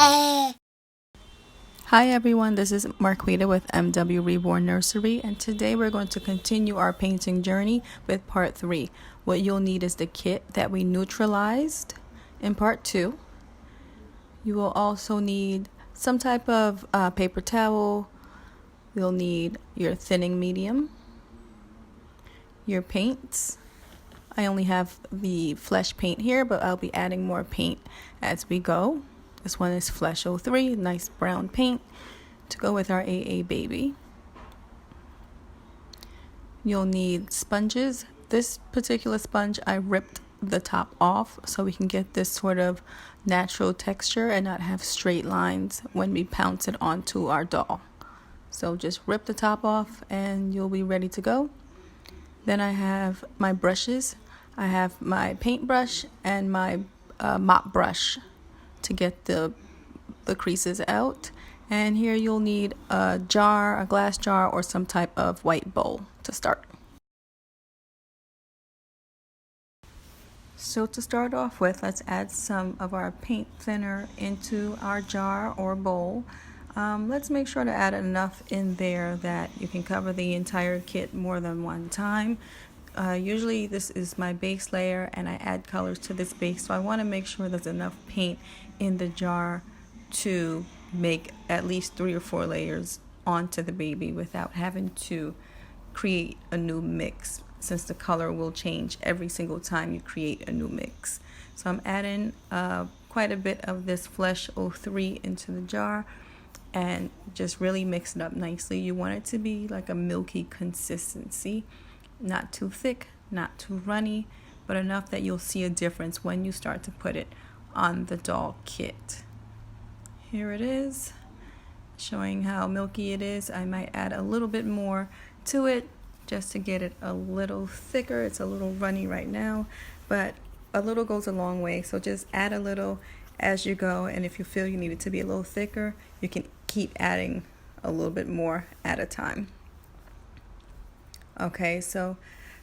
Hi everyone, this is Marquita with MW Reborn Nursery, and today we're going to continue our painting journey with part 3. What you'll need is the kit that we neutralized in part 2. You will also need some type of paper towel. You'll need your thinning medium, your paints. I only have the Flesh paint here, but I'll be adding more paint as we go. This one is Flesh 03, nice brown paint to go with our AA baby. You'll need sponges. This particular sponge, I ripped the top off so we can get this sort of natural texture and not have straight lines when we pounce it onto our doll. So just rip the top off and you'll be ready to go. Then I have my brushes. I have my paintbrush and my mop brush to get the creases out. And here you'll need a jar, a glass jar, or some type of white bowl to start. So to start off with, let's add some of our paint thinner into our jar or bowl. Let's make sure to add enough in there that you can cover the entire kit more than one time. Usually this is my base layer and I add colors to this base, so I want to make sure there's enough paint in the jar to make at least 3 or 4 layers onto the baby without having to create a new mix, since the color will change every single time you create a new mix. So I'm adding quite a bit of this Flesh 03 into the jar and just really mix it up nicely. You want it to be like a milky consistency, not too thick, not too runny, but enough that you'll see a difference when you start to put it on the doll kit. Here it is, showing how milky it is. I might add a little bit more to it just to get it a little thicker. It's a little runny right now, but a little goes a long way. So just add a little as you go, and if you feel you need it to be a little thicker, you can keep adding a little bit more at a time. Okay, so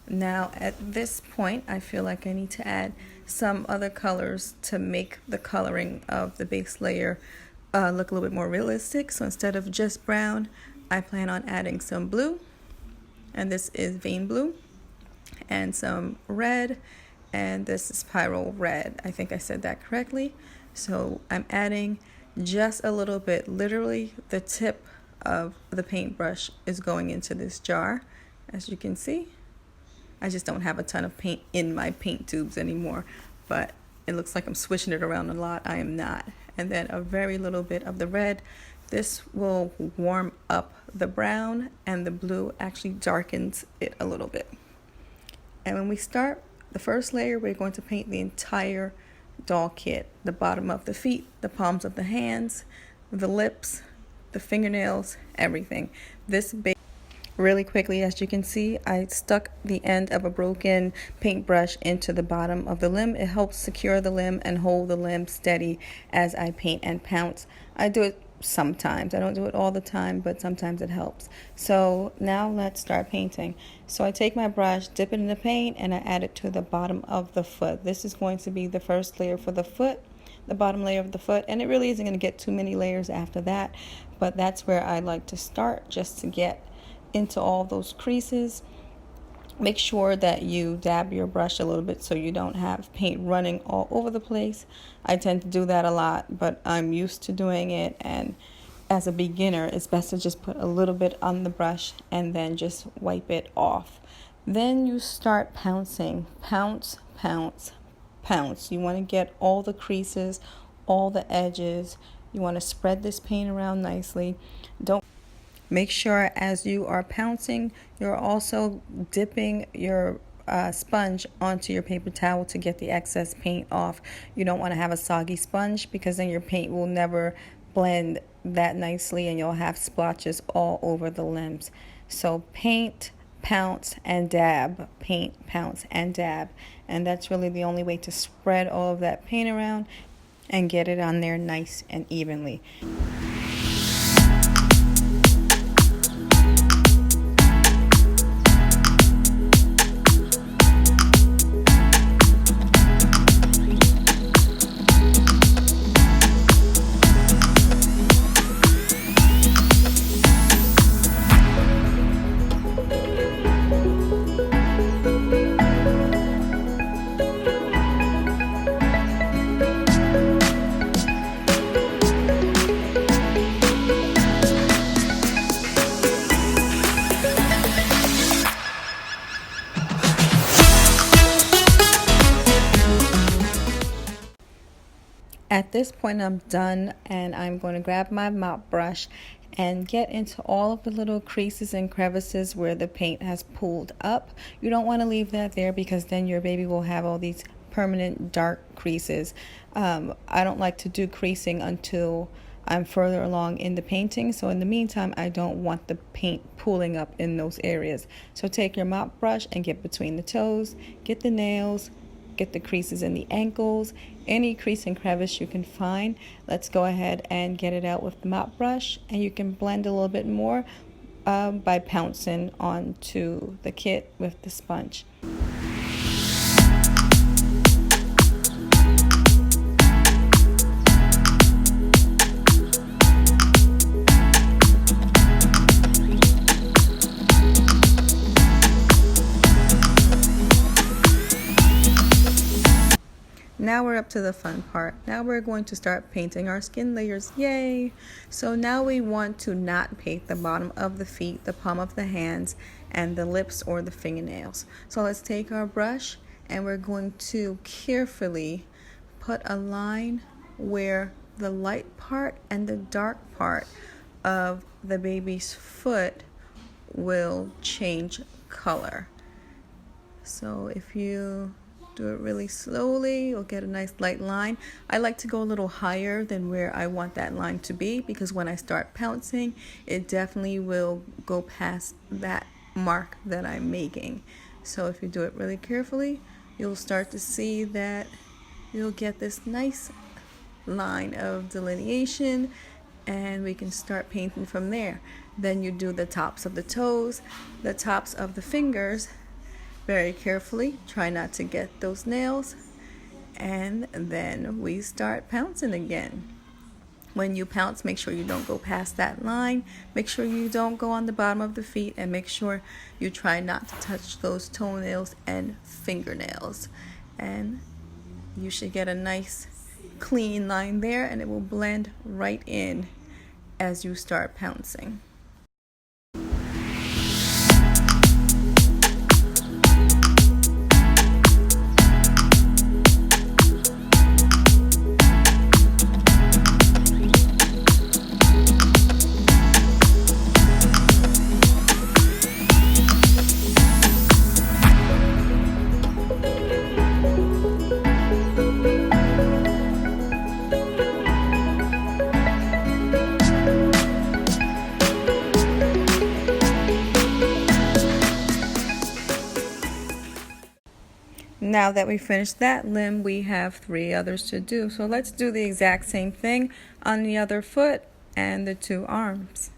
now at this point I feel like I need to add some other colors to make the coloring of the base layer look a little bit more realistic. So instead of just brown, I plan on adding some blue, and this is vein blue, and some red, and this is pyro red. I think I said that correctly. So I'm adding just a little bit, literally the tip of the paintbrush is going into this jar. As you can see, I just don't have a ton of paint in my paint tubes anymore, but it looks like I'm swishing it around a lot. I am not. And then a very little bit of the red. This will warm up the brown, and the blue actually darkens it a little bit. And when we start the first layer, we're going to paint the entire doll kit: the bottom of the feet, the palms of the hands, the lips, the fingernails, everything. This really quickly, as you can see, I stuck the end of a broken paintbrush into the bottom of the limb. It helps secure the limb and hold the limb steady as I paint and pounce. I do it sometimes. I don't do it all the time, but sometimes it helps. So now let's start painting. So I take my brush, dip it in the paint, and I add it to the bottom of the foot. This is going to be the first layer for the foot, the bottom layer of the foot, and it really isn't going to get too many layers after that, but that's where I like to start, just to get into all those creases. Make sure that you dab your brush a little bit so you don't have paint running all over the place. I tend to do that a lot, but I'm used to doing it, and as a beginner it's best to just put a little bit on the brush and then just wipe it off. Then you start pouncing. Pounce, pounce, pounce. You want to get all the creases, all the edges. You want to spread this paint around nicely. Make sure as you are pouncing, you're also dipping your sponge onto your paper towel to get the excess paint off. You don't want to have a soggy sponge, because then your paint will never blend that nicely and you'll have splotches all over the limbs. So paint, pounce, and dab. Paint, pounce, and dab. And that's really the only way to spread all of that paint around and get it on there nice and evenly. At this point, I'm done, and I'm going to grab my mop brush and get into all of the little creases and crevices where the paint has pulled up. You don't want to leave that there because then your baby will have all these permanent dark creases. I don't like to do creasing until I'm further along in the painting, so in the meantime I don't want the paint pooling up in those areas. So take your mop brush and get between the toes, get the nails, get the creases in the ankles, any crease and crevice you can find. Let's go ahead and get it out with the mop brush, and you can blend a little bit more by pouncing onto the kit with the sponge. Now we're up to the fun part. Now we're going to start painting our skin layers. Yay! So now we want to not paint the bottom of the feet, the palm of the hands, and the lips or the fingernails. So let's take our brush and we're going to carefully put a line where the light part and the dark part of the baby's foot will change color. So if you do it really slowly, you'll get a nice light line. I like to go a little higher than where I want that line to be, because when I start pouncing, it definitely will go past that mark that I'm making. So if you do it really carefully, you'll start to see that you'll get this nice line of delineation, and we can start painting from there. Then you do the tops of the toes, the tops of the fingers, very carefully. Try not to get those nails, and then we start pouncing again. When you pounce, make sure you don't go past that line. Make sure you don't go on the bottom of the feet, and make sure you try not to touch those toenails and fingernails. And you should get a nice clean line there, and it will blend right in as you start pouncing. Now that we finished that limb, we have 3 others to do. So let's do the exact same thing on the other foot and the 2 arms.